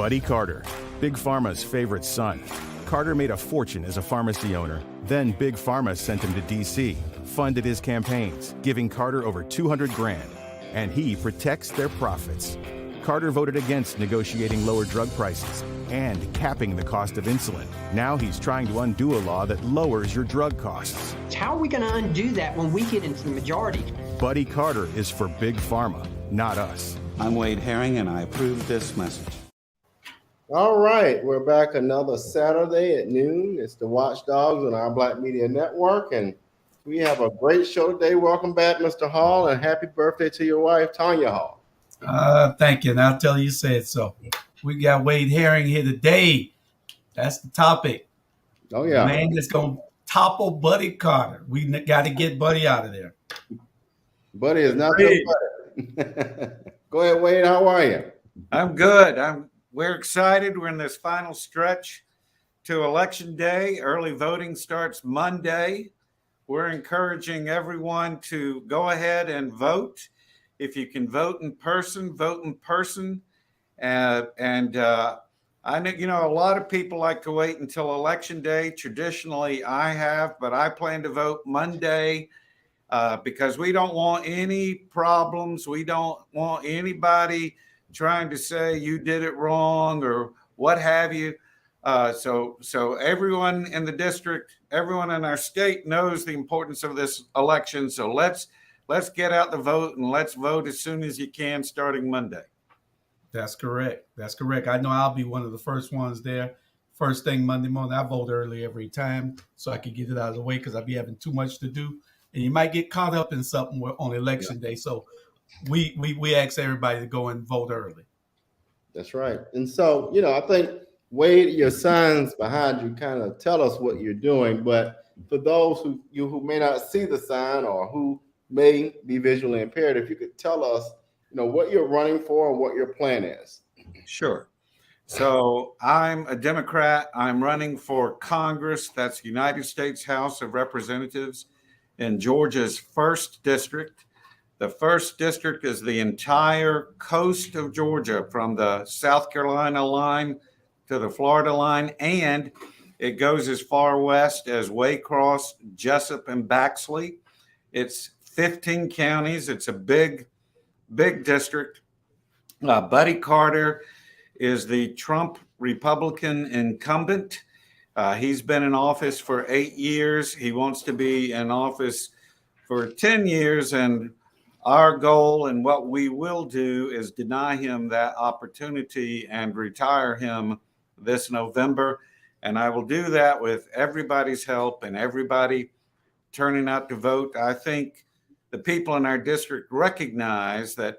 Buddy Carter, Big Pharma's favorite son. Carter made a fortune as a pharmacy owner. Then Big Pharma sent him to D.C., funded his campaigns, giving Carter over $200,000. And he protects their profits. Carter voted against negotiating lower drug prices and capping the cost of insulin. Now he's trying to undo a law that lowers your drug costs. How are we going to undo that when we get into the majority? Buddy Carter is for Big Pharma, not us. I'm Wade Herring, and I approve this message. All right, we're back another Saturday at noon. It's the Watchdogs on our Black Media Network, and we have a great show today. Welcome back, Mr. Hall, and happy birthday to your wife, Tanya Hall. Thank you, and I'll tell you said so. We got Wade Herring here today. That's the topic. Oh, yeah. Man that's going to topple Buddy Carter. We got to get Buddy out of there. Buddy is not your buddy. Go ahead, Wade. How are you? I'm good. We're excited. We're in this final stretch to Election Day. Early voting starts Monday. We're encouraging everyone to go ahead and vote. If you can vote in person, vote in person. I know, a lot of people like to wait until Election Day. Traditionally, I have, but I plan to vote Monday because we don't want any problems. We don't want anybody trying to say you did it wrong or what have you. So everyone in the district, everyone in our state knows the importance of this election. So let's get out the vote and let's vote as soon as you can starting Monday. That's correct. I know I'll be one of the first ones there. First thing Monday morning, I vote early every time so I can get it out of the way because I'll be having too much to do. And you might get caught up in something on Election Day. So we ask everybody to go and vote early. That's right. And so, I think, Wade, your signs behind you kind of tell us what you're doing. But for those who may not see the sign or who may be visually impaired, if you could tell us, what you're running for and what your plan is. Sure. So I'm a Democrat. I'm running for Congress. That's United States House of Representatives in Georgia's 1st District. The 1st District is the entire coast of Georgia from the South Carolina line to the Florida line, and it goes as far west as Waycross, Jessup, and Baxley. It's 15 counties. It's a big district. Buddy Carter is the Trump Republican incumbent. He's been in office for 8 years. He wants to be in office for 10 years, and our goal and what we will do is deny him that opportunity and retire him this November. And I will do that with everybody's help and everybody turning out to vote. I think the people in our district recognize that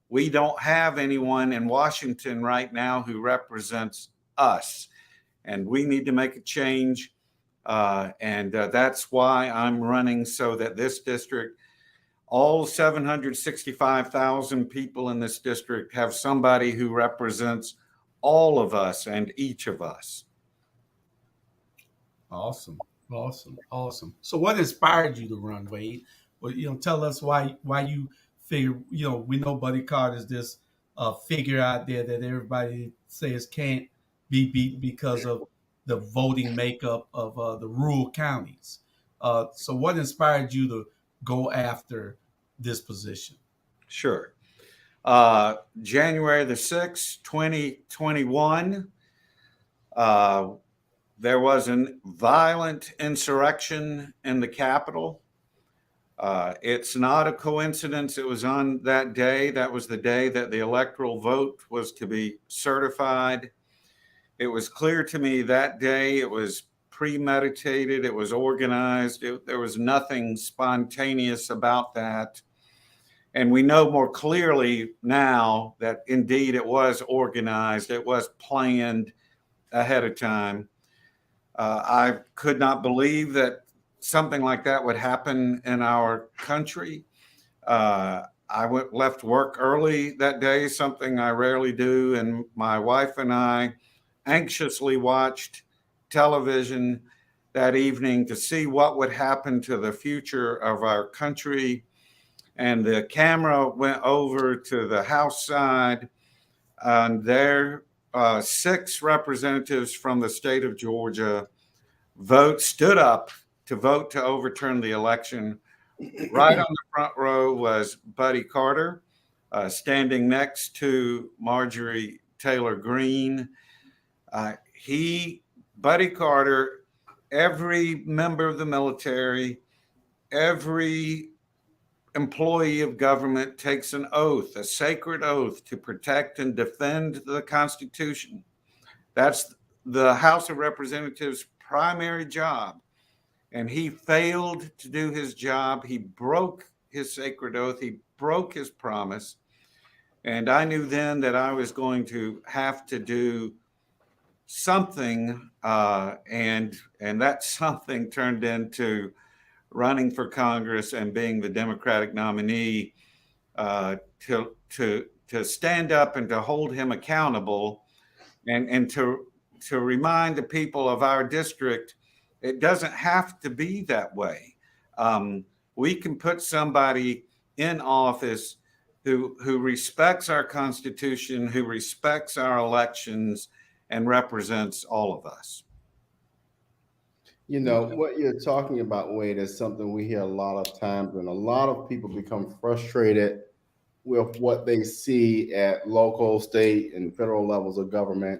we don't have anyone in Washington right now who represents us, and we need to make a change. And that's why I'm running, so that this district, all 765,000 people in this district, have somebody who represents all of us and each of us. Awesome. So what inspired you to run, Wade? Well, tell us why you figure, we know Buddy Carter is this figure out there that everybody says can't be beaten because of the voting makeup of the rural counties. So what inspired you to go after this position? Sure. January the 6th, 2021, there was a violent insurrection in the Capitol. It's not a coincidence. It was on that day. That was the day that the electoral vote was to be certified. It was clear to me that day it was premeditated. It was organized. There was nothing spontaneous about that. And we know more clearly now that indeed it was organized. It was planned ahead of time. I could not believe that something like that would happen in our country. Left work early that day, something I rarely do, and my wife and I anxiously watched television that evening to see what would happen to the future of our country. And the camera went over to the House side, and there 6 representatives from the state of Georgia stood up to vote to overturn the election. Right on the front row was Buddy Carter, standing next to Marjorie Taylor Greene. Buddy Carter, every member of the military, every employee of government takes an oath, a sacred oath, to protect and defend the Constitution. That's the House of Representatives' primary job. And he failed to do his job. He broke his sacred oath. He broke his promise. And I knew then that I was going to have to do something. And that something turned into running for Congress and being the Democratic nominee to stand up and to hold him accountable and to remind the people of our district, it doesn't have to be that way. We can put somebody in office who respects our Constitution, who respects our elections, and represents all of us. You know, what you're talking about, Wade, is something we hear a lot of times, and a lot of people become frustrated with what they see at local, state, and federal levels of government.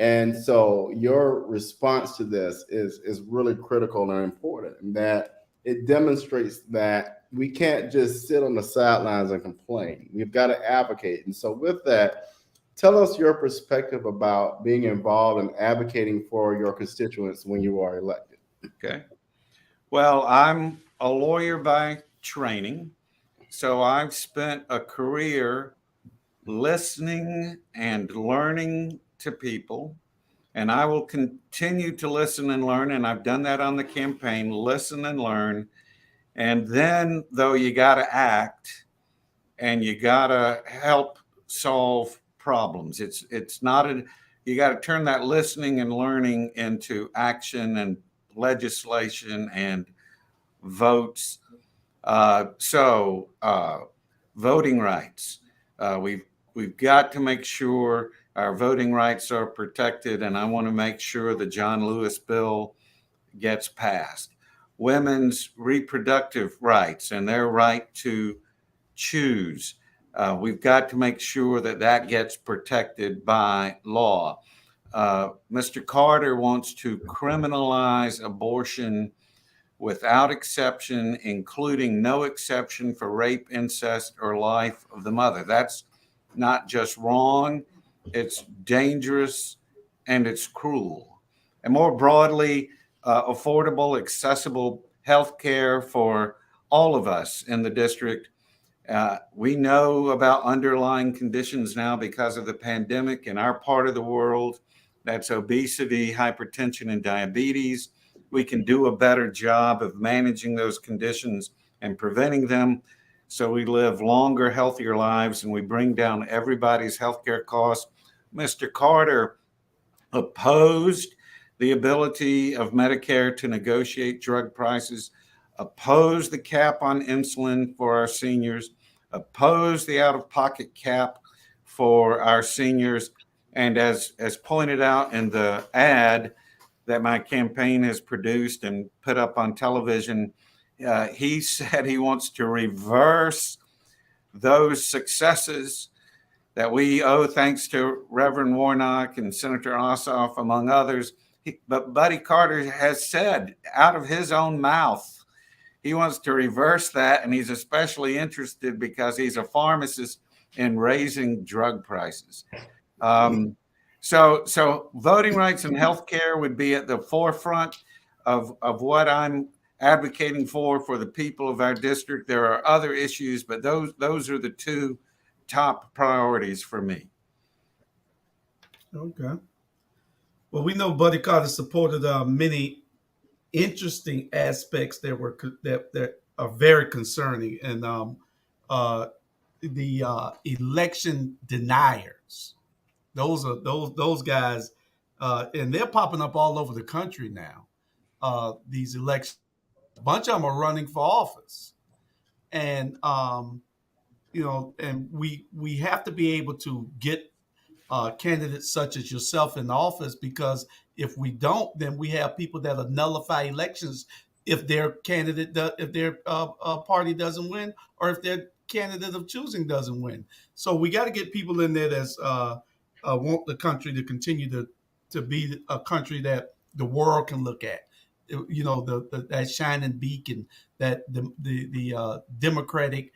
And so your response to this is really critical and important, and that it demonstrates that we can't just sit on the sidelines and complain. We've got to advocate. And so with that, tell us your perspective about being involved and advocating for your constituents when you are elected. Okay. Well, I'm a lawyer by training, so I've spent a career listening and learning to people, and I will continue to listen and learn, and I've done that on the campaign, listen and learn. And then, though, you got to act and you got to help solve problems. It's not you got to turn that listening and learning into action and legislation and votes. Voting rights. We've got to make sure our voting rights are protected, and I want to make sure the John Lewis bill gets passed. Women's reproductive rights and their right to choose. We've got to make sure that gets protected by law. Mr. Carter wants to criminalize abortion without exception, including no exception for rape, incest, or life of the mother. That's not just wrong, it's dangerous, and it's cruel. And more broadly, affordable, accessible health care for all of us in the district. We know about underlying conditions now because of the pandemic in our part of the world. That's obesity, hypertension, and diabetes. We can do a better job of managing those conditions and preventing them so we live longer, healthier lives, and we bring down everybody's healthcare costs. Mr. Carter opposed the ability of Medicare to negotiate drug prices, opposed the cap on insulin for our seniors, opposed the out-of-pocket cap for our seniors. And as pointed out in the ad that my campaign has produced and put up on television, he said he wants to reverse those successes that we owe thanks to Reverend Warnock and Senator Ossoff, among others. But Buddy Carter has said out of his own mouth, he wants to reverse that, and he's especially interested because he's a pharmacist in raising drug prices. So voting rights and healthcare would be at the forefront of what I'm advocating for the people of our district. There are other issues, but those are the two top priorities for me. Okay. Well, we know Buddy Carter supported many interesting aspects that are very concerning, and the election deniers. Those guys, and they're popping up all over the country now. These elections, a bunch of them are running for office, and and we have to be able to get candidates such as yourself in the office, because if we don't, then we have people that'll nullify elections if their candidate, if their party doesn't win, or if their candidate of choosing doesn't win. So we got to get people in there that's want the country to continue to be a country that the world can look at. You know, that shining beacon, that the democratic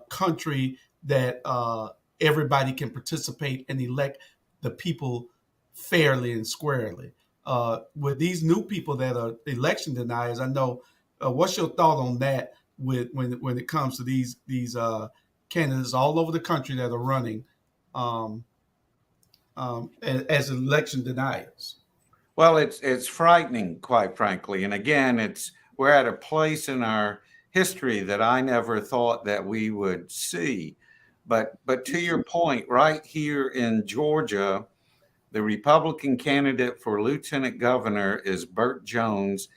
country that everybody can participate and elect the people fairly and squarely. With these new people that are election deniers, I know. What's your thought on that? When it comes to these candidates all over the country that are running as election deniers? Well, it's frightening, quite frankly. And again, we're at a place in our history that I never thought that we would see. But to your point, right here in Georgia, the Republican candidate for lieutenant governor is Burt Jones.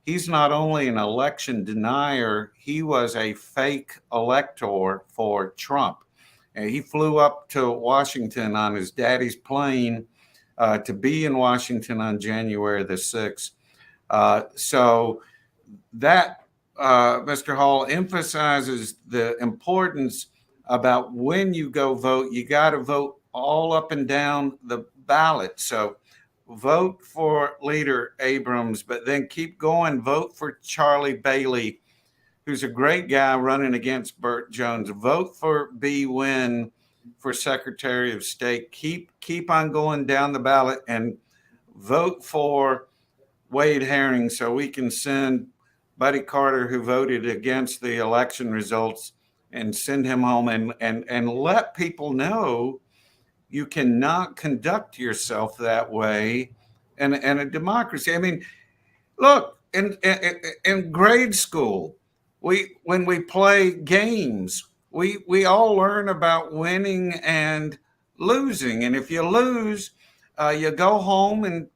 He's not only an election denier, he was a fake elector for Trump. And he flew up to Washington on his daddy's plane to be in Washington on January the 6th. So that, Mr. Hall, emphasizes the importance about when you go vote, you got to vote all up and down the ballot. So vote for Leader Abrams, but then keep going. Vote for Charlie Bailey, who's a great guy running against Burt Jones. Vote for B. Wynn for Secretary of State. Keep on going down the ballot and vote for Wade Herring so we can send Buddy Carter, who voted against the election results, and send him home and let people know you cannot conduct yourself that way in a democracy. I mean, look, in grade school, when we play games, we all learn about winning and losing. And if you lose, you go home and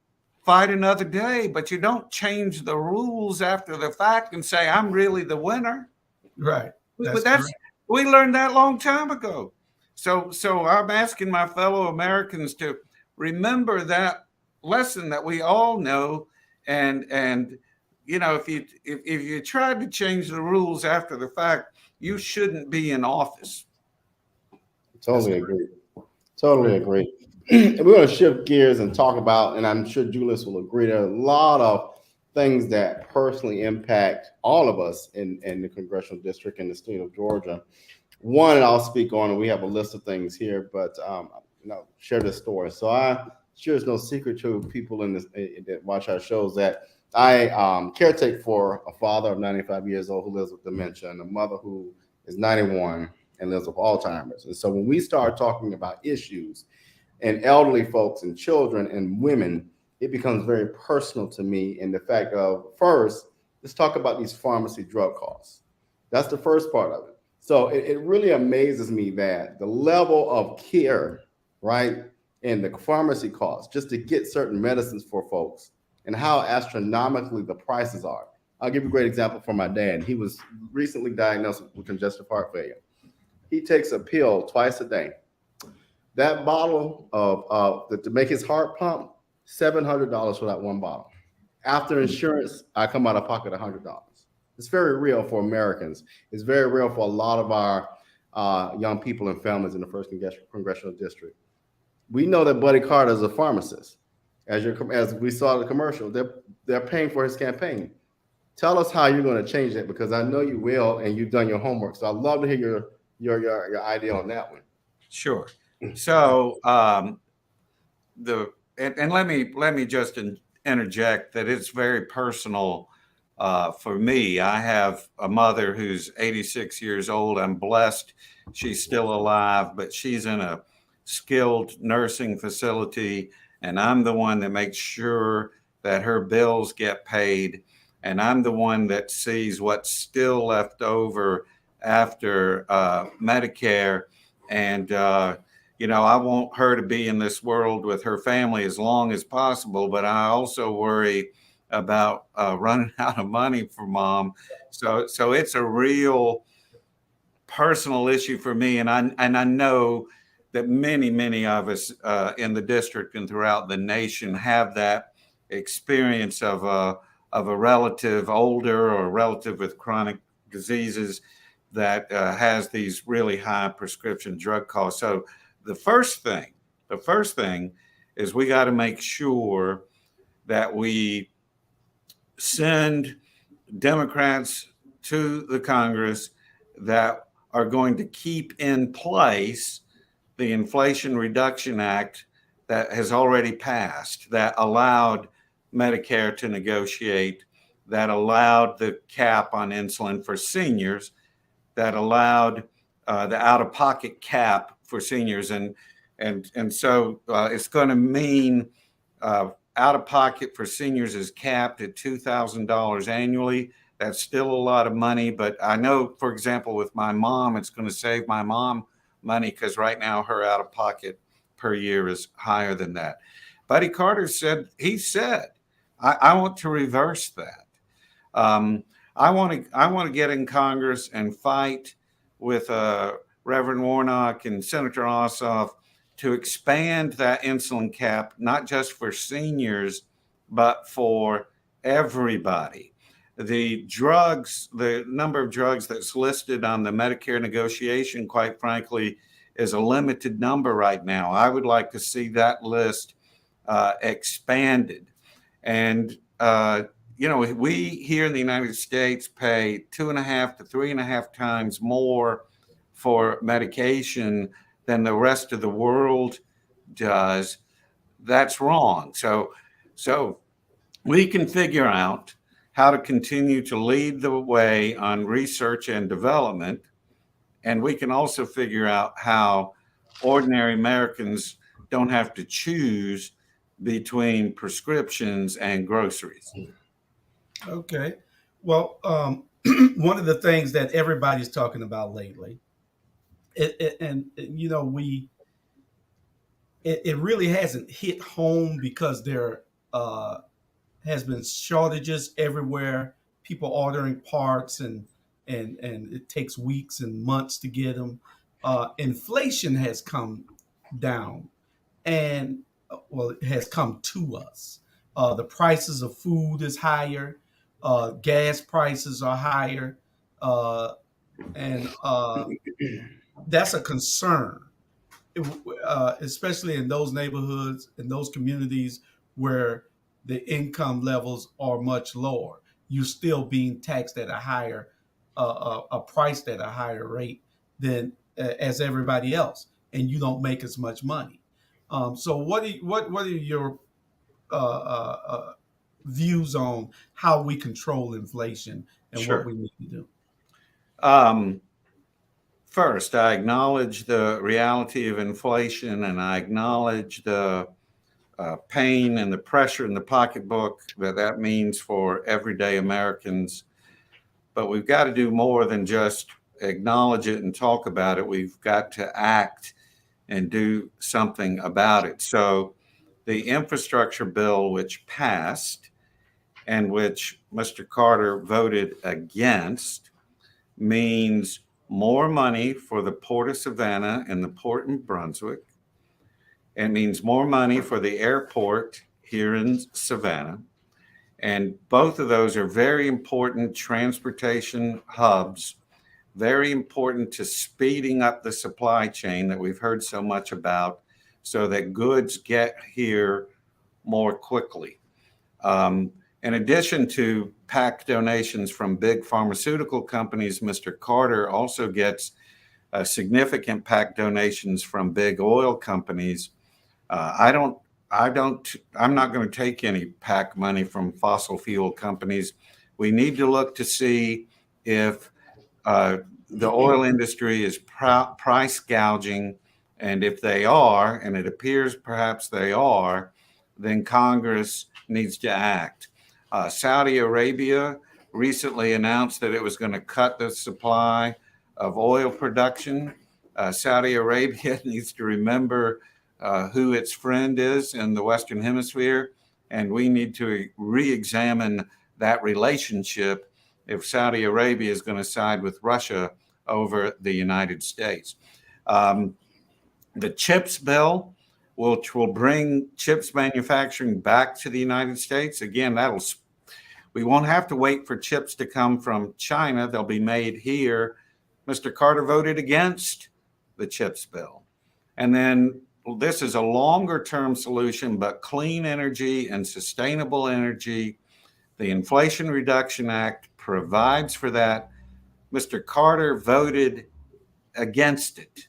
fight another day, but you don't change the rules after the fact and say, I'm really the winner. Right. We learned that a long time ago. So I'm asking my fellow Americans to remember that lesson that we all know. And you know, if you tried to change the rules after the fact, you shouldn't be in office. Totally agree. Totally agree. And we're going to shift gears and talk about, and I'm sure Julius will agree, there are a lot of things that personally impact all of us in the congressional district in the state of Georgia. One, and I'll speak on, and we have a list of things here, but share this story. So I sure it's no secret to people in this that watch our shows that I caretake for a father of 95 years old who lives with dementia and a mother who is 91 and lives with Alzheimer's. And so when we start talking about issues and elderly folks and children and women, it becomes very personal to me in the fact of, first, let's talk about these pharmacy drug costs. That's the first part of it. So it really amazes me that the level of care, right, and the pharmacy costs just to get certain medicines for folks and how astronomically the prices are. I'll give you a great example from my dad. He was recently diagnosed with congestive heart failure. He takes a pill twice a day. That bottle to make his heart pump, $700 for that one bottle. After insurance, I come out of pocket $100. It's very real for Americans. It's very real for a lot of our young people and families in the first congressional district. We know that Buddy Carter is a pharmacist. As we saw the commercial, they're paying for his campaign. Tell us how you're going to change that, because I know you will, and you've done your homework. So I'd love to hear your idea on that one. Sure. So and let me just interject that it's very personal for me. I have a mother who's 86 years old. I'm blessed she's still alive, but she's in a skilled nursing facility, and I'm the one that makes sure that her bills get paid, and I'm the one that sees what's still left over after Medicare. And I want her to be in this world with her family as long as possible, but I also worry about running out of money for mom. So it's a real personal issue for me, and I know that many of us in the district and throughout the nation have that experience of a relative older or a relative with chronic diseases that has these really high prescription drug costs. So the first thing is we got to make sure that we send Democrats to the Congress that are going to keep in place the Inflation Reduction Act that has already passed, that allowed Medicare to negotiate, that allowed the cap on insulin for seniors, that allowed the out-of-pocket cap for seniors. And so it's going to mean out-of-pocket for seniors is capped at $2,000 annually. That's still a lot of money, but I know, for example, with my mom, it's going to save my mom money because right now her out-of-pocket per year is higher than that. Buddy Carter said, I want to reverse that. I want to get in Congress and fight with Reverend Warnock and Senator Ossoff to expand that insulin cap, not just for seniors, but for everybody. The number of drugs that's listed on the Medicare negotiation, quite frankly, is a limited number right now. I would like to see that list expanded. And, we here in the United States pay 2.5 to 3.5 times more for medication than the rest of the world does. That's wrong. So we can figure out how to continue to lead the way on research and development. And we can also figure out how ordinary Americans don't have to choose between prescriptions and groceries. Okay. Well, one of the things that everybody's talking about lately, it really hasn't hit home because there has been shortages everywhere. People ordering parts and it takes weeks and months to get them. Inflation has come down, and it has come to us. The prices of food is higher. Gas prices are higher, and that's a concern, especially in those neighborhoods, in those communities where the income levels are much lower. You're still being taxed at a higher, priced at a higher rate than as everybody else, and you don't make as much money. So, what are your views on how we control inflation and Sure. what we need to do? First, I acknowledge the reality of inflation, and I acknowledge the pain and the pressure in the pocketbook that means for everyday Americans. But we've got to do more than just acknowledge it and talk about it. We've got to act and do something about it. So the infrastructure bill, which passed and which Mr. Carter voted against, means more money for the Port of Savannah and the Port in Brunswick. It means more money for the airport here in Savannah. And both of those are very important transportation hubs, very important to speeding up the supply chain that we've heard so much about so that goods get here more quickly. In addition to PAC donations from big pharmaceutical companies, Mr. Carter also gets significant PAC donations from big oil companies. I'm not going to take any PAC money from fossil fuel companies. We need to look to see if the oil industry is price gouging, and if they are, and it appears perhaps they are, then Congress needs to act. Saudi Arabia recently announced that it was going to cut the supply of oil production. Saudi Arabia needs to remember who its friend is in the Western Hemisphere, and we need to re-examine that relationship if Saudi Arabia is going to side with Russia over the United States. The CHIPS bill, which will bring chips manufacturing back to the United States. Again, we won't have to wait for chips to come from China. They'll be made here. Mr. Carter voted against the CHIPS bill. And then this is a longer term solution, but clean energy and sustainable energy. The Inflation Reduction Act provides for that. Mr. Carter voted against it.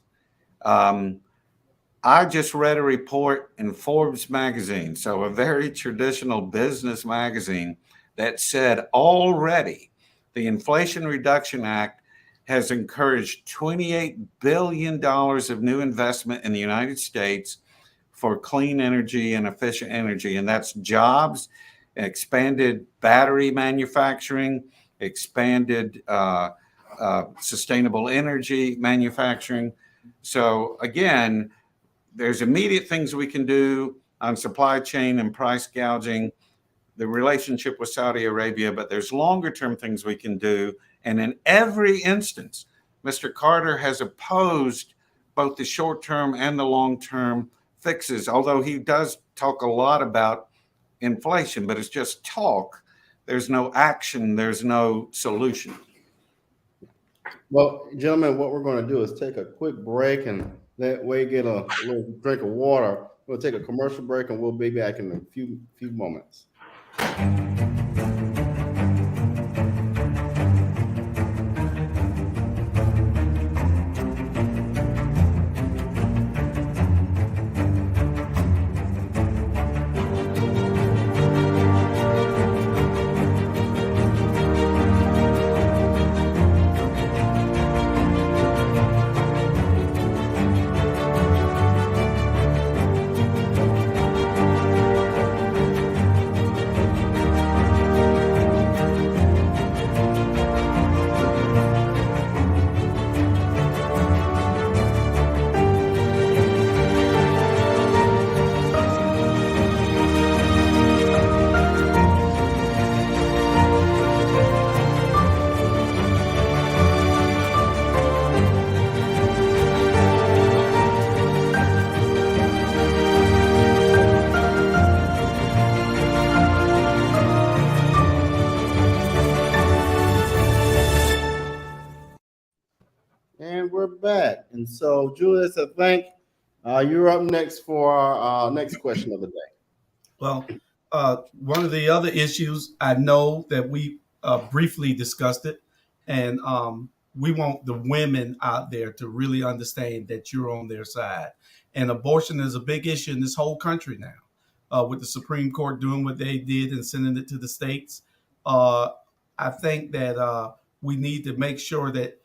I just read a report in Forbes magazine, so a very traditional business magazine, that said already the Inflation Reduction Act has encouraged $28 billion of new investment in the United States for clean energy and efficient energy. And that's jobs, expanded battery manufacturing, expanded sustainable energy manufacturing. So again, there's immediate things we can do on supply chain and price gouging, the relationship with Saudi Arabia, but there's longer term things we can do. And in every instance, Mr. Carter has opposed both the short term and the long term fixes, although he does talk a lot about inflation, but it's just talk. There's no action, there's no solution. Well, gentlemen, what we're going to do is take a quick break and let Wade get a little drink of water. We'll take a commercial break and we'll be back in a few moments. And we're back. And so, Julius, I think you're up next for our next question of the day. Well, one of the other issues, I know that we briefly discussed it, and we want the women out there to really understand that you're on their side. And abortion is a big issue in this whole country now, with the Supreme Court doing what they did and sending it to the states. I think that we need to make sure that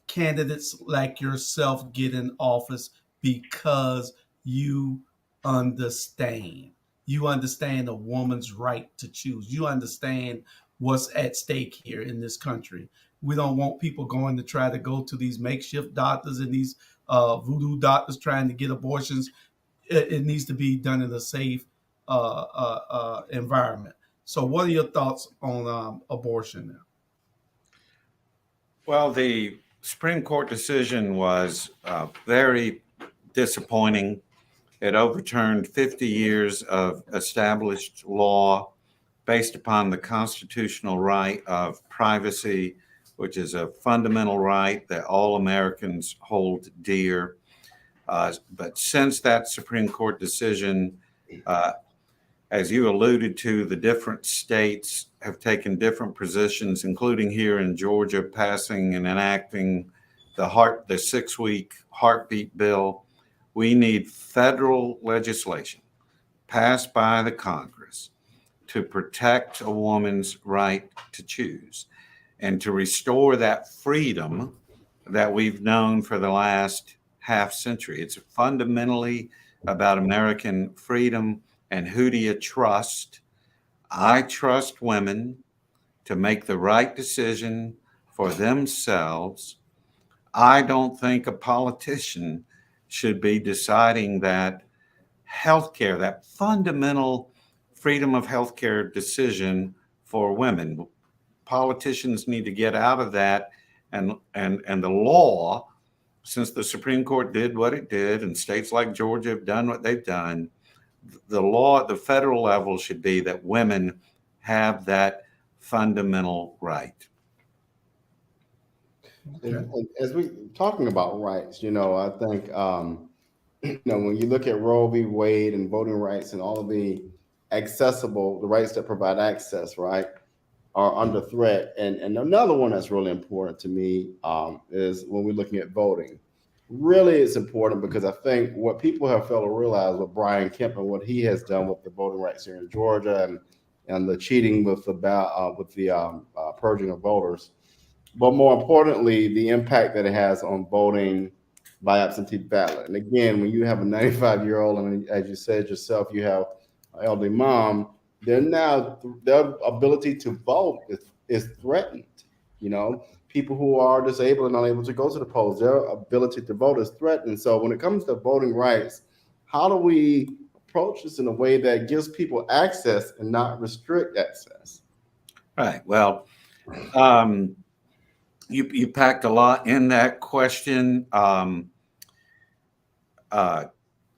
candidates like yourself get in office because you understand. You understand a woman's right to choose. You understand what's at stake here in this country. We don't want people going to try to go to these makeshift doctors and these voodoo doctors trying to get abortions. It needs to be done in a safe environment. So what are your thoughts on abortion now? Well, the Supreme Court decision was very disappointing. It overturned 50 years of established law based upon the constitutional right of privacy, which is a fundamental right that all Americans hold dear. But since that Supreme Court decision, as you alluded to, the different states have taken different positions, including here in Georgia, passing and enacting the 6-week heartbeat bill. We need federal legislation passed by the Congress to protect a woman's right to choose and to restore that freedom that we've known for the last half century. It's fundamentally about American freedom. And who do you trust? I trust women to make the right decision for themselves. I don't think a politician should be deciding that healthcare, that fundamental freedom of healthcare decision for women. Politicians need to get out of that, and the law since the Supreme Court did what it did and states like Georgia have done what they've done, the law at the federal level should be that women have that fundamental right. And as we talking about rights, I think when you look at Roe v. Wade and voting rights and all of the rights that provide access, right, are under threat. And another one that's really important to me is when we're looking at voting. Really, it's important because I think what people have failed to realize with Brian Kemp and what he has done with the voting rights here in Georgia and the cheating with the purging of voters, but more importantly, the impact that it has on voting by absentee ballot. And again, when you have a 95-year-old, and as you said yourself, you have an elderly mom, their ability to vote is threatened. People who are disabled and unable to go to the polls, their ability to vote is threatened. So when it comes to voting rights, how do we approach this in a way that gives people access and not restrict access? Right. Well, you packed a lot in that question.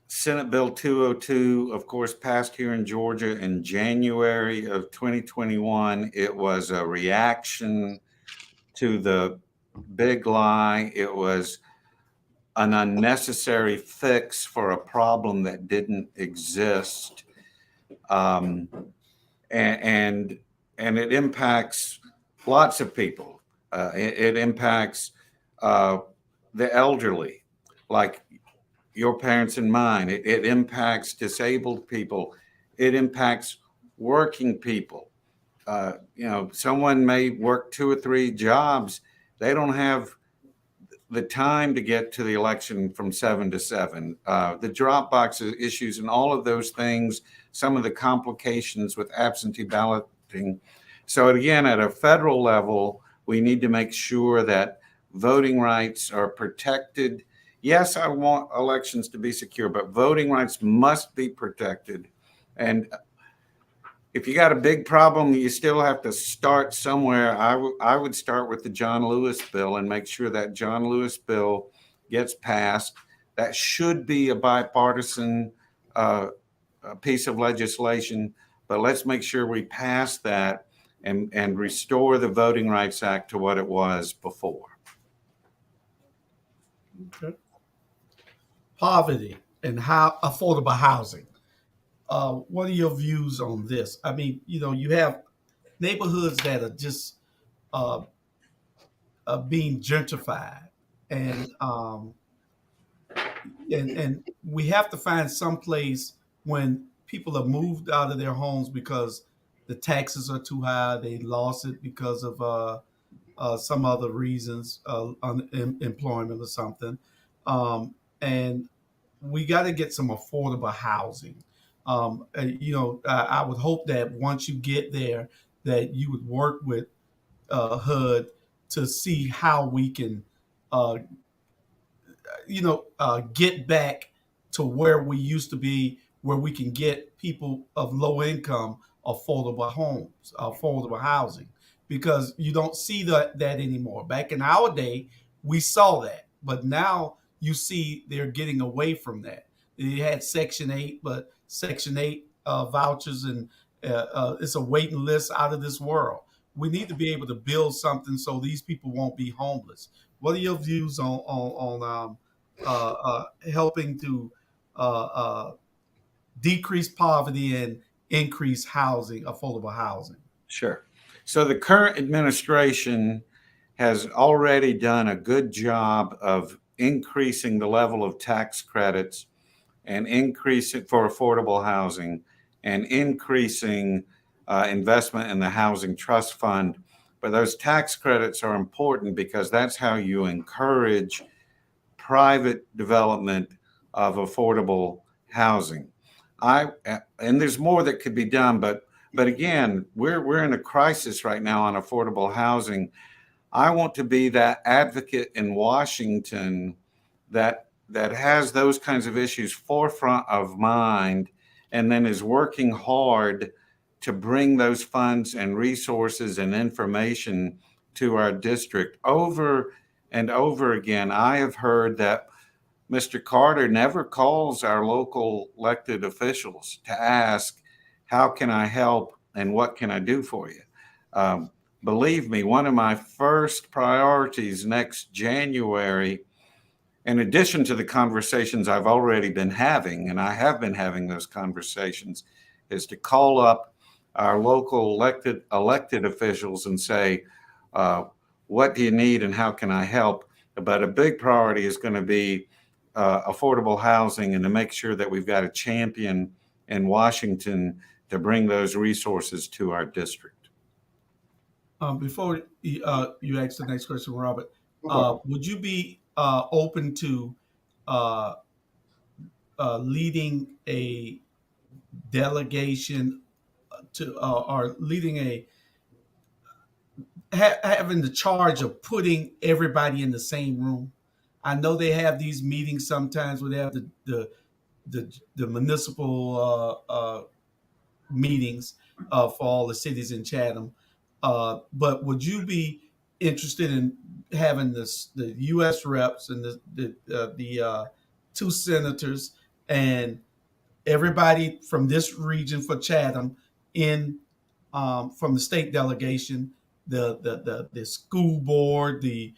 Senate Bill 202, of course, passed here in Georgia in January of 2021. It was a reaction to the big lie. It was an unnecessary fix for a problem that didn't exist. And it impacts lots of people. It impacts the elderly, like your parents and mine. It impacts disabled people. It impacts working people. Someone may work 2 or 3 jobs. They don't have the time to get to the election from 7 to 7. The drop box issues and all of those things, some of the complications with absentee balloting. So again, at a federal level, we need to make sure that voting rights are protected. Yes, I want elections to be secure, but voting rights must be protected. And if you got a big problem, you still have to start somewhere. I would start with the John Lewis bill and make sure that John Lewis bill gets passed. That should be a bipartisan piece of legislation, but let's make sure we pass that and restore the Voting Rights Act to what it was before. Okay. Poverty and how affordable housing. What are your views on this? I mean, you have neighborhoods that are just being gentrified, and we have to find some place when people are moved out of their homes because the taxes are too high. They lost it because of some other reasons, unemployment or something, and we got to get some affordable housing. I would hope that once you get there, that you would work with HUD to see how we can, get back to where we used to be, where we can get people of low income affordable homes, affordable housing, because you don't see that anymore. Back in our day, we saw that, but now you see they're getting away from that. They had Section 8, but Section 8 vouchers, and it's a waiting list out of this world. We need to be able to build something so these people won't be homeless. What are your views on helping to decrease poverty and increase housing, affordable housing? Sure. So the current administration has already done a good job of increasing the level of tax credits and increase it for affordable housing and increasing investment in the housing trust fund. But those tax credits are important because that's how you encourage private development of affordable housing. And there's more that could be done, but again, we're in a crisis right now on affordable housing. I want to be that advocate in Washington that has those kinds of issues forefront of mind, and then is working hard to bring those funds and resources and information to our district over and over again, I have heard that Mr. Carter never calls our local elected officials to ask, how can I help and what can I do for you? Believe me, one of my first priorities next January, in addition to the conversations I've already been having, and I have been having those conversations, is to call up our local elected officials and say, what do you need and how can I help? But a big priority is going to be affordable housing and to make sure that we've got a champion in Washington to bring those resources to our district. Before you ask the next question, Robert, would you be open to leading a delegation to or leading a having the charge of putting everybody in the same room? I know they have these meetings sometimes where they have the municipal meetings for all the cities in Chatham. But would you be interested in having the U.S. reps and the two senators and everybody from this region for Chatham in from the state delegation, the school board, the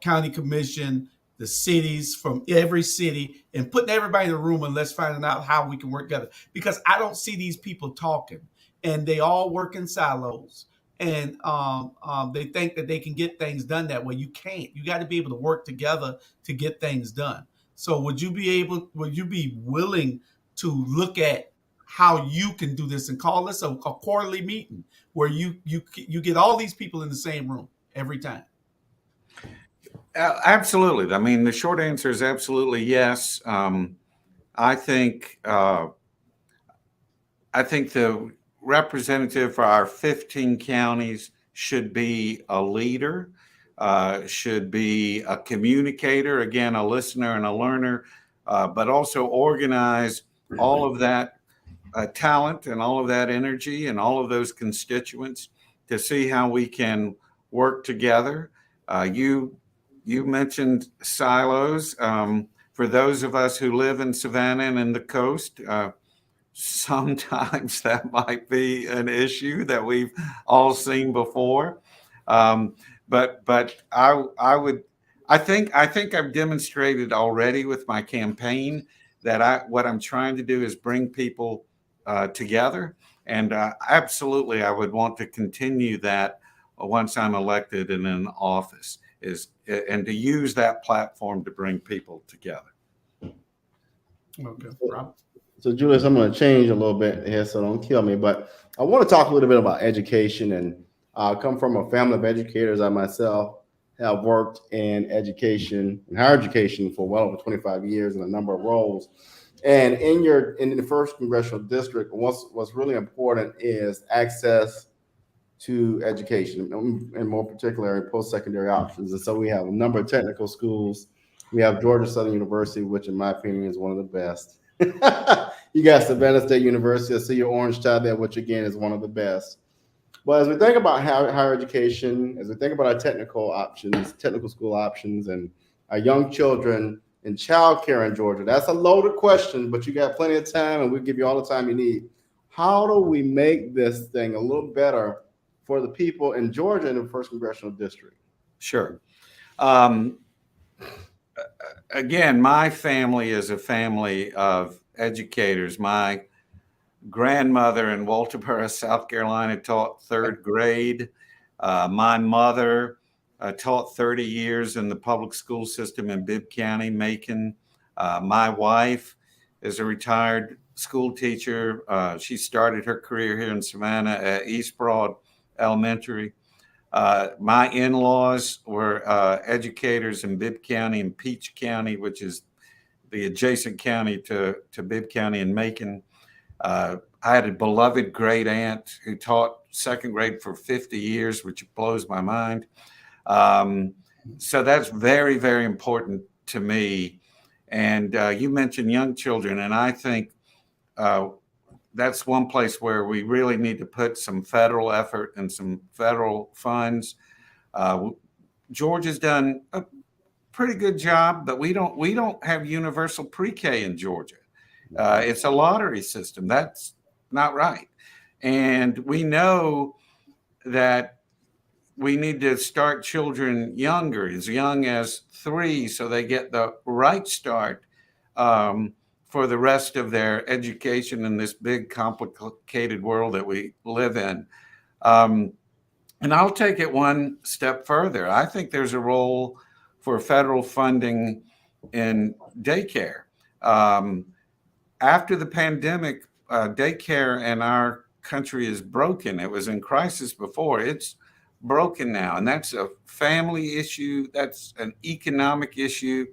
county commission, the cities from every city, and putting everybody in the room and let's find out how we can work together? Because I don't see these people talking, and they all work in silos, and they think that they can get things done that way. You can't. You got to be able to work together to get things done. So would you be willing to look at how you can do this and call this a quarterly meeting where you get all these people in the same room every time? Absolutely. I mean, the short answer is absolutely yes. I think the representative for our 15 counties should be a leader, should be a communicator, again, a listener and a learner, but also organize all of that talent and all of that energy and all of those constituents to see how we can work together. You mentioned silos. For those of us who live in Savannah and in the coast, sometimes that might be an issue that we've all seen before. But I think I've demonstrated already with my campaign that what I'm trying to do is bring people together, and absolutely I would want to continue that once I'm elected and in office, and to use that platform to bring people together. Okay, Rob. So, Julius, I'm going to change a little bit here, so don't kill me. But I want to talk a little bit about education, and I come from a family of educators. I myself have worked in education and higher education for well over 25 years in a number of roles. And in the first congressional district, what's really important is access to education, and more particularly post-secondary options. And so we have a number of technical schools. We have Georgia Southern University, which in my opinion is one of the best. You got Savannah State University. I see your orange tie there, which again is one of the best. But as we think about higher education, as we think about our technical school options, and our young children in childcare in Georgia, that's a loaded question, but you got plenty of time, and we'll give you all the time you need. How do we make this thing a little better for the people in Georgia in the first congressional district? Sure. Again, my family is a family of educators. My grandmother in Walterboro, South Carolina, taught third grade. My mother taught 30 years in the public school system in Bibb County, Macon. My wife is a retired school teacher. She started her career here in Savannah at East Broad Elementary. My in-laws were educators in Bibb County and Peach County, which is the adjacent county to Bibb County and Macon. I had a beloved great aunt who taught second grade for 50 years, which blows my mind. So that's very, very important to me. And you mentioned young children, and I think that's one place where we really need to put some federal effort and some federal funds. Georgia's done pretty good job, but we don't have universal pre-K in Georgia. It's a lottery system. That's not right. And we know that we need to start children younger, as young as 3, so they get the right start for the rest of their education in this big, complicated world that we live in. And I'll take it one step further. I think there's a role for federal funding in daycare. After the pandemic, daycare in our country is broken. It was in crisis before. It's broken now, and that's a family issue. That's an economic issue.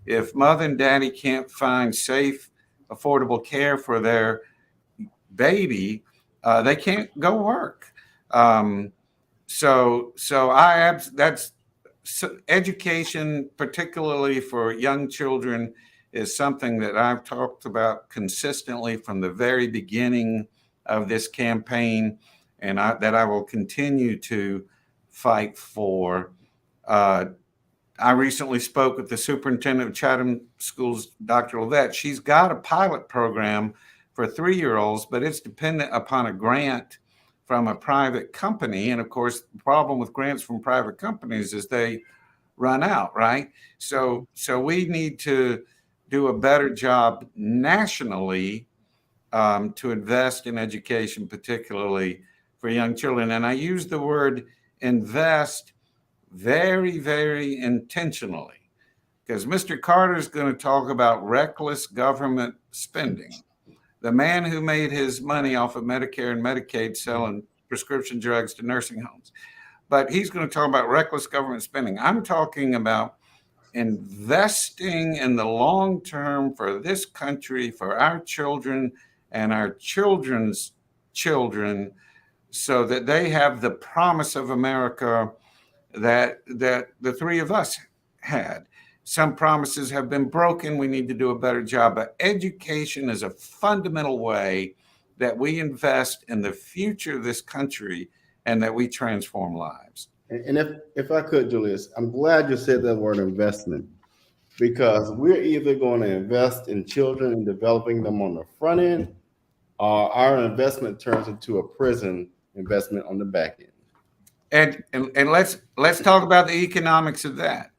If mother and daddy can't find safe, affordable care for their baby, they can't go work. So education, particularly for young children, is something that I've talked about consistently from the very beginning of this campaign, and that I will continue to fight for. I recently spoke with the superintendent of Chatham Schools, Dr. Levette. She's got a pilot program for 3-year-olds, but it's dependent upon a grant from a private company. And of course, the problem with grants from private companies is they run out, right? So we need to do a better job nationally to invest in education, particularly for young children. And I use the word invest very, very intentionally, because Mr. Carter is going to talk about reckless government spending. The man who made his money off of Medicare and Medicaid selling prescription drugs to nursing homes. But he's going to talk about reckless government spending. I'm talking about investing in the long term for this country, for our children and our children's children, so that they have the promise of America that the 3 of us had. Some promises have been broken. We need to do a better job. But education is a fundamental way that we invest in the future of this country and that we transform lives. And if I could, Julius, I'm glad you said that word investment, because we're either going to invest in children and developing them on the front end, or our investment turns into a prison investment on the back end. And let's talk about the economics of that.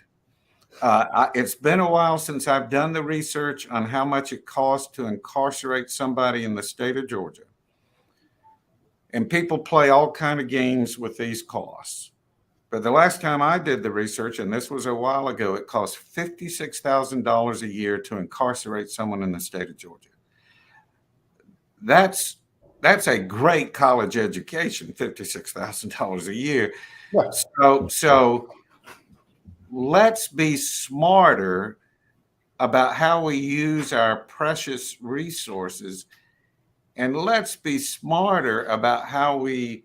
It's been a while since I've done the research on how much it costs to incarcerate somebody in the state of Georgia. And people play all kinds of games with these costs. But the last time I did the research, and this was a while ago, it cost $56,000 a year to incarcerate someone in the state of Georgia. That's a great college education, $56,000 a year. Right. So let's be smarter about how we use our precious resources, and let's be smarter about how we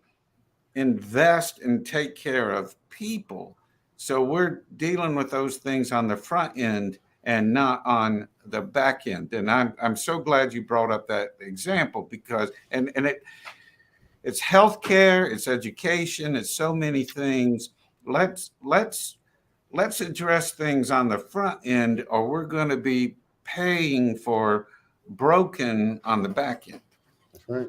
invest and take care of people. So we're dealing with those things on the front end and not on the back end. And I'm so glad you brought up that example, because it's healthcare, it's education, it's so many things. Let's address things on the front end, or we're going to be paying for broken on the back end. That's right.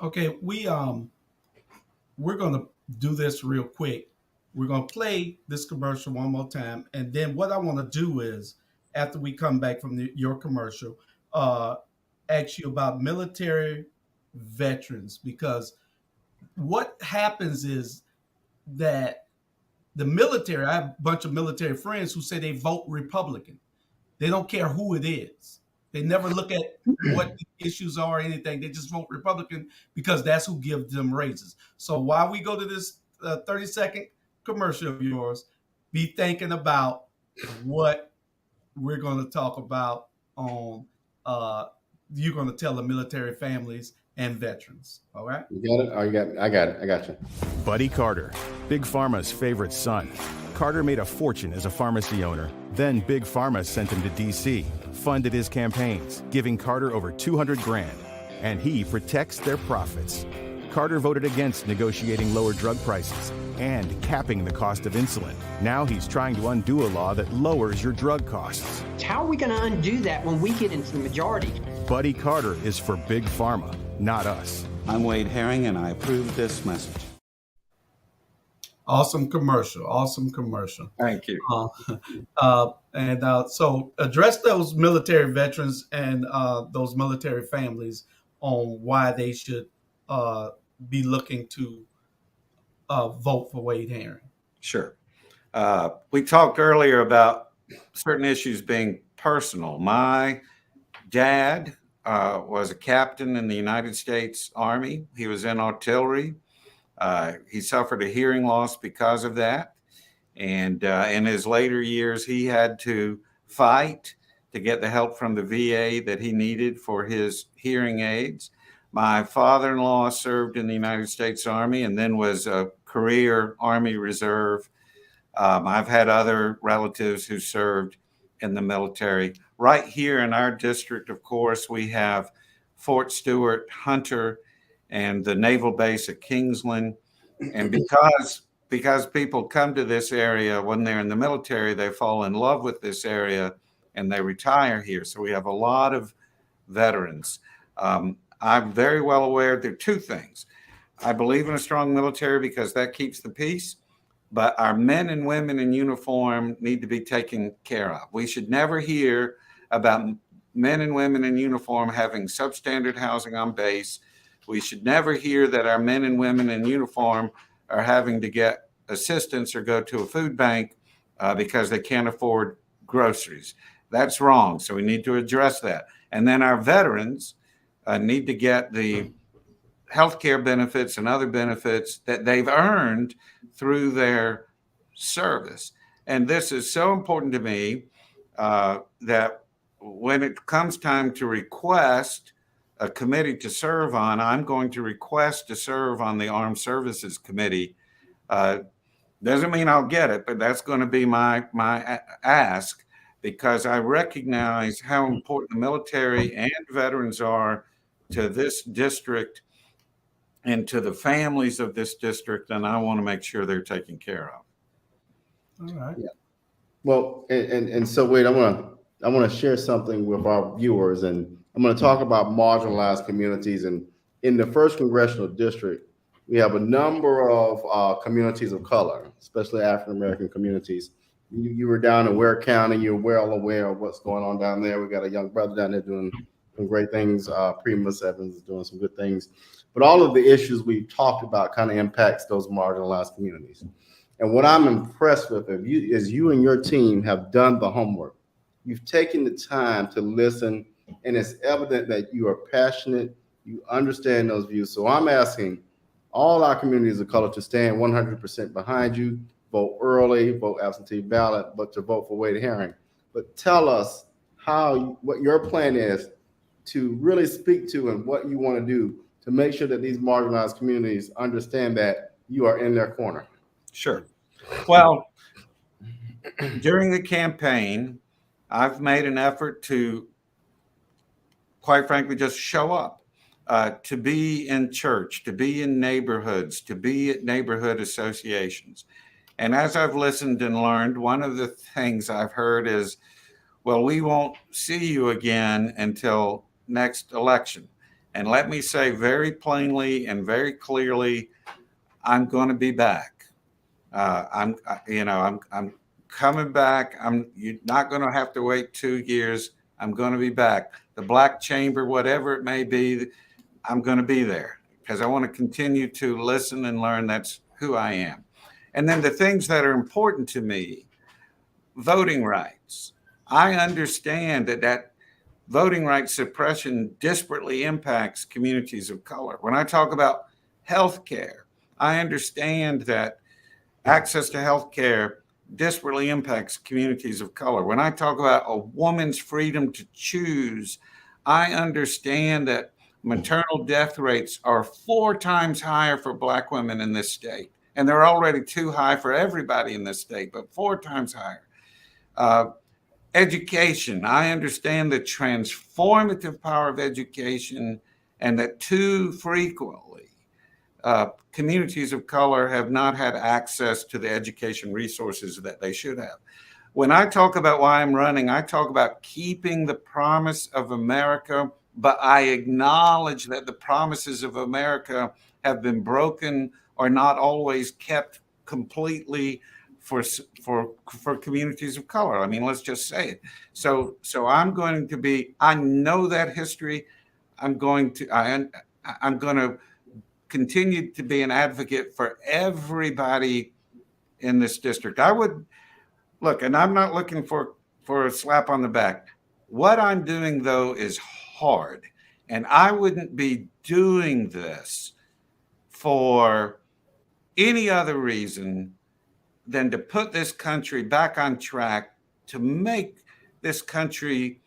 Okay, we're going to do this real quick. We're going to play this commercial one more time, and then what I want to do is, after we come back from your commercial, ask you about military veterans, because what happens is that the military, I have a bunch of military friends who say they vote Republican. They don't care who it is. They never look at what the issues are or anything. They just vote Republican because that's who gives them raises. So while we go to this 30-second commercial of yours, be thinking about what we're going to talk about on, you're going to tell the military families and veterans. All right? You got it? Oh, you got it. I got it. I got you. Buddy Carter, Big Pharma's favorite son. Carter made a fortune as a pharmacy owner. Then Big Pharma sent him to D.C., funded his campaigns, giving Carter over $200,000. And he protects their profits. Carter voted against negotiating lower drug prices and capping the cost of insulin. Now he's trying to undo a law that lowers your drug costs. How are we going to undo that when we get into the majority? Buddy Carter is for Big Pharma, not us. I'm Wade Herring, and I approve this message. Awesome commercial. Awesome commercial. Thank you. So address those military veterans and those military families on why they should be looking to vote for Wade Herring. Sure. We talked earlier about certain issues being personal. My dad was a captain in the United States Army. He was in artillery. He suffered a hearing loss because of that. And in his later years, he had to fight to get the help from the VA that he needed for his hearing aids. My father-in-law served in the United States Army and then was a career Army Reserve. I've had other relatives who served in the military. Right here in our district, of course, we have Fort Stewart, Hunter, and the naval base at Kingsland. And because people come to this area when they're in the military, they fall in love with this area and they retire here. So we have a lot of veterans. I'm very well aware there are two things. I believe in a strong military because that keeps the peace, but our men and women in uniform need to be taken care of. We should never hear about men and women in uniform having substandard housing on base. We should never hear that our men and women in uniform are having to get assistance or go to a food bank because they can't afford groceries. That's wrong. So we need to address that. And then our veterans need to get the healthcare benefits and other benefits that they've earned through their service. And this is so important to me that when it comes time to request a committee to serve on, I'm going to request to serve on the Armed Services Committee. Doesn't mean I'll get it, but that's going to be my ask, because I recognize how important the military and veterans are to this district and to the families of this district, and I want to make sure they're taken care of. All right. Yeah. Well, and so Wade, I want to share something with our viewers, and I'm going to talk about marginalized communities. And in the first congressional district, we have a number of communities of color, especially African American communities. You were down in Ware County. You're well aware of what's going on down there. We got a young brother down there doing some great things. Primus Evans is doing some good things. But all of the issues we've talked about kind of impacts those marginalized communities. And what I'm impressed with is you and your team have done the homework. You've taken the time to listen, and it's evident that you are passionate. You understand those views. So I'm asking all our communities of color to stand 100% behind you. Vote early, vote absentee ballot, but to vote for Wade Herring. But tell us what your plan is to really speak to and what you want to do to make sure that these marginalized communities understand that you are in their corner. Sure. Well, during the campaign, I've made an effort to, quite frankly, just show up, to be in church, to be in neighborhoods, to be at neighborhood associations. And as I've listened and learned, one of the things I've heard is, well, we won't see you again until next election. And let me say very plainly and very clearly, I'm going to be back. I'm coming back. You're not going to have to wait 2 years. I'm going to be back. The Black Chamber, whatever it may be, I'm going to be there because I want to continue to listen and learn. That's who I am. And then the things that are important to me, voting rights. I understand that voting rights suppression disparately impacts communities of color. When I talk about health care, I understand that access to health care disparately impacts communities of color. When I talk about a woman's freedom to choose, I understand that maternal death rates are 4 times higher for Black women in this state. And they're already too high for everybody in this state, but 4 times higher. Education. I understand the transformative power of education, and that too frequently communities of color have not had access to the education resources that they should have. When I talk about why I'm running, I talk about keeping the promise of America, but I acknowledge that the promises of America have been broken or not always kept completely for communities of color. I mean, let's just say it. So I'm going to be, I know that history. I'm going to continue to be an advocate for everybody in this district. I would look, and I'm not looking for a slap on the back. What I'm doing, though, is hard. And I wouldn't be doing this for any other reason than to put this country back on track, to make this country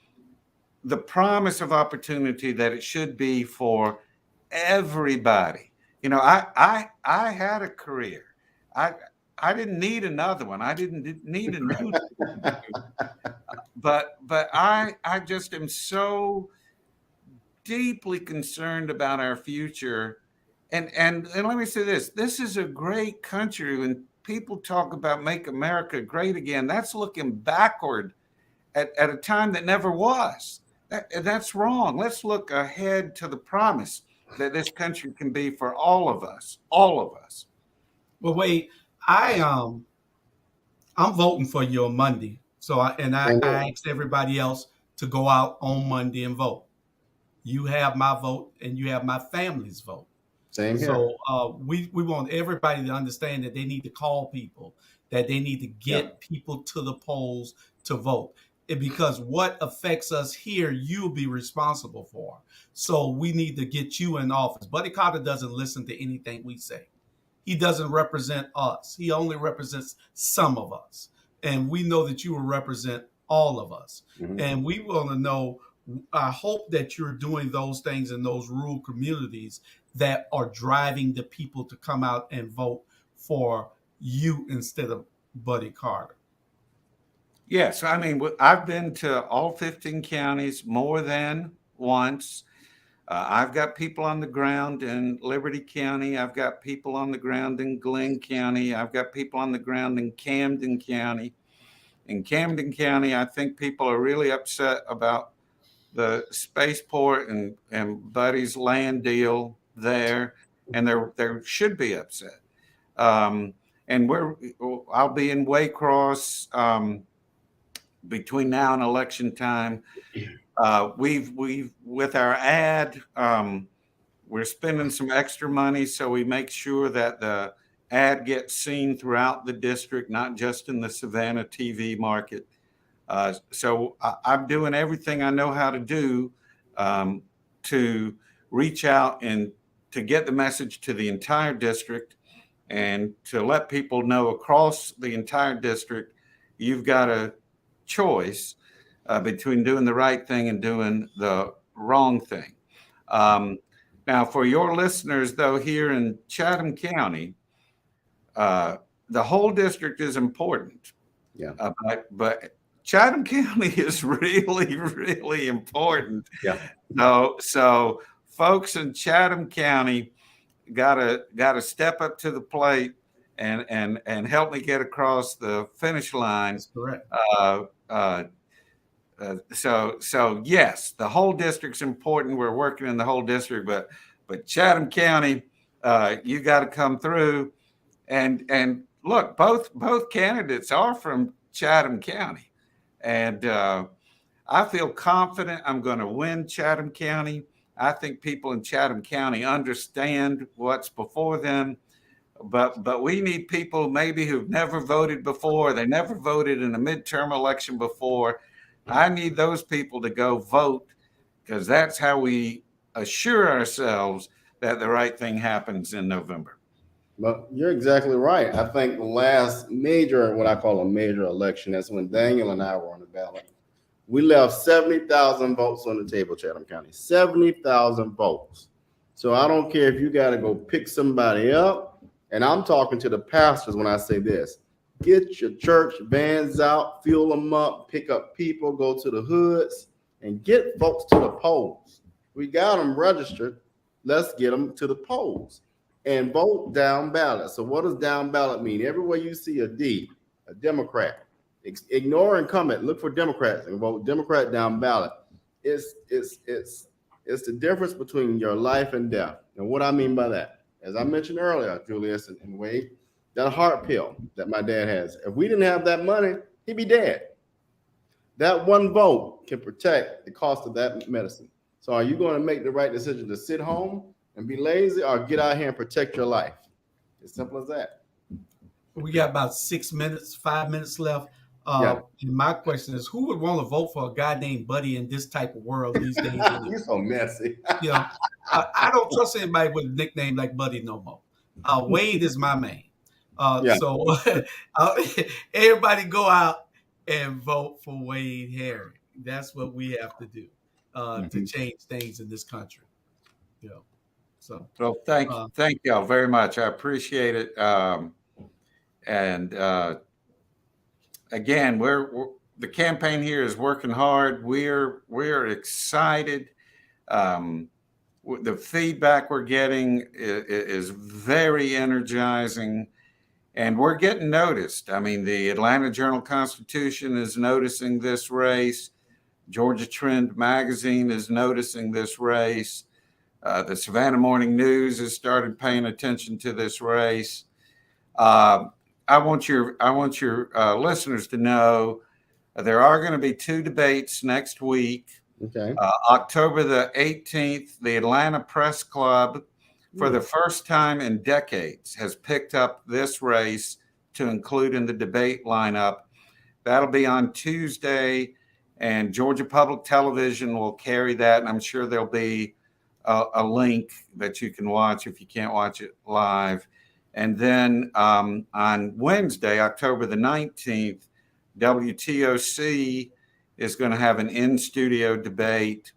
the promise of opportunity that it should be for everybody. You know, I had a career. I didn't need another one. I didn't need a new but I just am so deeply concerned about our future. And let me say this. This is a great country. When people talk about make America great again, that's looking backward at a time that never was. That's wrong. Let's look ahead to the promise that this country can be for all of us. All of us. Well, wait, I'm voting for you on Monday. So I asked everybody else to go out on Monday and vote. You have my vote and you have my family's vote. Same here. So we want everybody to understand that they need to call people, that they need to get people to the polls to vote. Because what affects us here, you'll be responsible for. So we need to get you in office. Buddy Carter doesn't listen to anything we say. He doesn't represent us. He only represents some of us. And we know that you will represent all of us. Mm-hmm. And we want to know, I hope that you're doing those things in those rural communities that are driving the people to come out and vote for you instead of Buddy Carter. Yes, I mean, I've been to all 15 counties more than once. I've got people on the ground in Liberty County. I've got people on the ground in Glenn County. I've got people on the ground in Camden County. In Camden County, I think people are really upset about the spaceport and Buddy's land deal there, and they should be upset. And I'll be in Waycross between now and election time. We've with our ad, we're spending some extra money so we make sure that the ad gets seen throughout the district, not just in the Savannah TV market. So I'm doing everything I know how to do to reach out and to get the message to the entire district and to let people know across the entire district, you've got a choice between doing the right thing and doing the wrong thing. Now, for your listeners, though, here in Chatham County, the whole district is important. Yeah. But Chatham County is really, really important. Yeah. So folks in Chatham County gotta step up to the plate and help me get across the finish line. That's correct. So yes, the whole district's important. We're working in the whole district, but Chatham County, you got to come through. And look, both candidates are from Chatham County, and I feel confident I'm going to win Chatham County. I think people in Chatham County understand what's before them, but we need people maybe who've never voted before. They never voted in a midterm election before. I need those people to go vote, because that's how we assure ourselves that the right thing happens in November. But you're exactly right. I think the last major, what I call a major election, that's when Daniel and I were on the ballot. We left 70,000 votes on the table, Chatham County, 70,000 votes. So I don't care if you got to go pick somebody up. And I'm talking to the pastors when I say this. Get your church vans out, fuel them up, pick up people, go to the hoods, and get folks to the polls. We got them registered. Let's get them to the polls. and vote down ballot. So what does down ballot mean? Everywhere you see a D, a Democrat, ignore incumbent, look for Democrats and vote Democrat down ballot. It's the difference between your life and death. And what I mean by that, as I mentioned earlier, Julius and Wade, that heart pill that my dad has. If we didn't have that money, he'd be dead. That one vote can protect the cost of that medicine. So are you going to make the right decision to sit home and be lazy, or get out here and protect your life? As simple as that. We got about 5 minutes left. And my question is, who would want to vote for a guy named Buddy in this type of world these days? You're so messy. I don't trust anybody with a nickname like Buddy no more. Wade is my man. So everybody go out and vote for Wade Herring. That's what we have to do to change things in this country. So well, thank y'all very much. I appreciate it. Again, the campaign here is working hard. We're excited. The feedback we're getting is very energizing, and we're getting noticed. I mean, the Atlanta Journal-Constitution is noticing this race. Georgia Trend magazine is noticing this race. The Savannah Morning News has started paying attention to this race. I want your listeners to know there are going to be 2 debates next week. Okay. October the 18th, the Atlanta Press Club, for the first time in decades, has picked up this race to include in the debate lineup. That'll be on Tuesday, and Georgia Public Television will carry that, and I'm sure there'll be a link that you can watch if you can't watch it live. And then on Wednesday, October the 19th, WTOC is going to have an in-studio debate.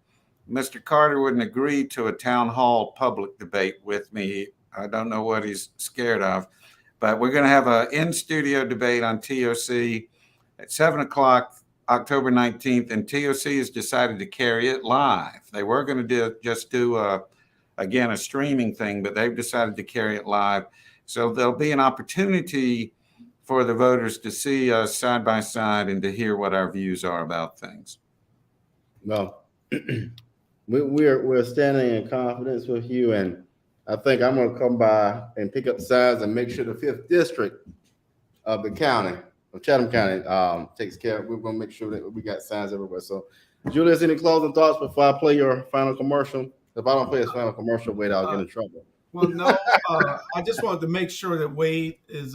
Mr. Carter wouldn't agree to a town hall public debate with me. I don't know what he's scared of, but we're going to have an in-studio debate on TOC at 7 o'clock, October 19th, and TOC has decided to carry it live. They were going to do a streaming thing, but they've decided to carry it live. So there'll be an opportunity for the voters to see us side by side and to hear what our views are about things. Well, we're standing in confidence with you, and I think I'm going to come by and pick up signs and make sure the 5th district of the county, of Chatham County, takes care. We're going to make sure that we got signs everywhere. So, Julius, any closing thoughts before I play your final commercial? If I don't play his final commercial, Wade, I'll get in trouble. Well, no, I just wanted to make sure that Wade has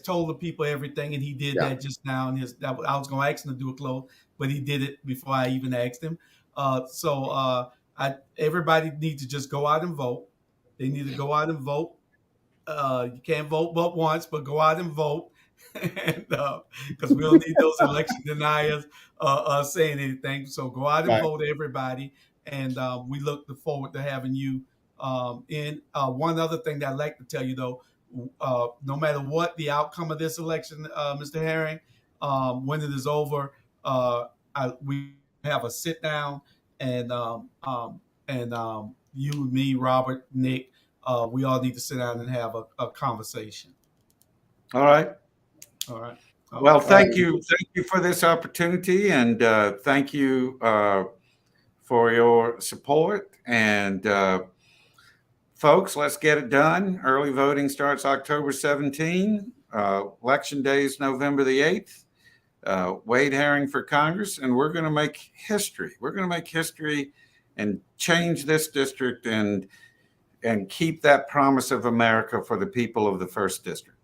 told the people everything, and he did that just now. And I was going to ask him to do a close, but he did it before I even asked him. Everybody needs to just go out and vote. They need to go out and vote. You can't vote but once, but go out and vote, and because we don't need those election deniers saying anything. So go out and vote, everybody. And we look forward to having you in. One other thing that I'd like to tell you, though, no matter what the outcome of this election, Mr. Herring, when it is over, we have a sit down, and you, me, Robert, Nick, we all need to sit down and have a conversation. All right. Well, thank you for this opportunity, and thank you for your support. And folks, let's get it done. Early voting starts October 17. Election day is November the 8th. Wade Herring for Congress, and we're going to make history. We're going to make history and change this district and keep that promise of America for the people of the 1st District.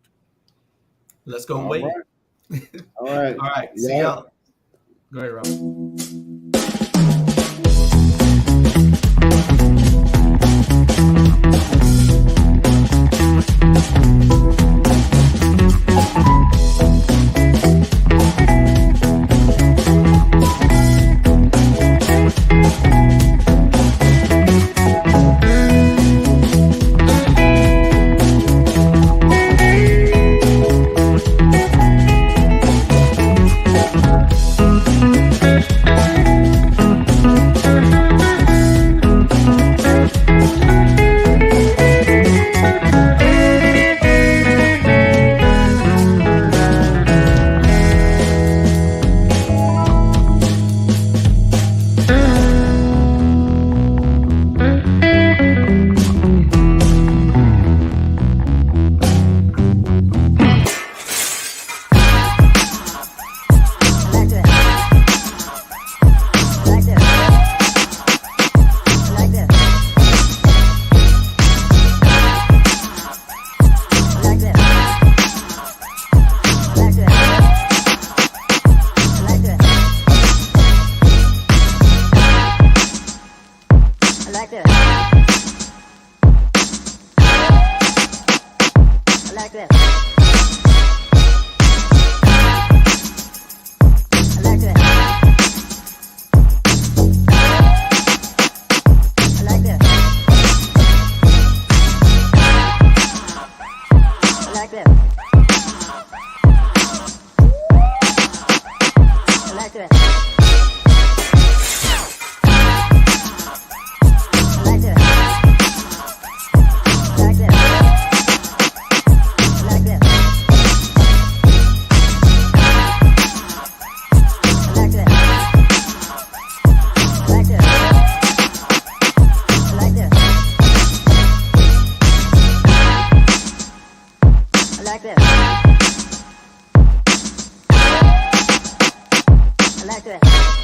Let's go, Wade. All right. All right. See y'all. Go ahead, Rob. like this. I like this. I like this. I like this. I like this. I like this. Like this. I like this.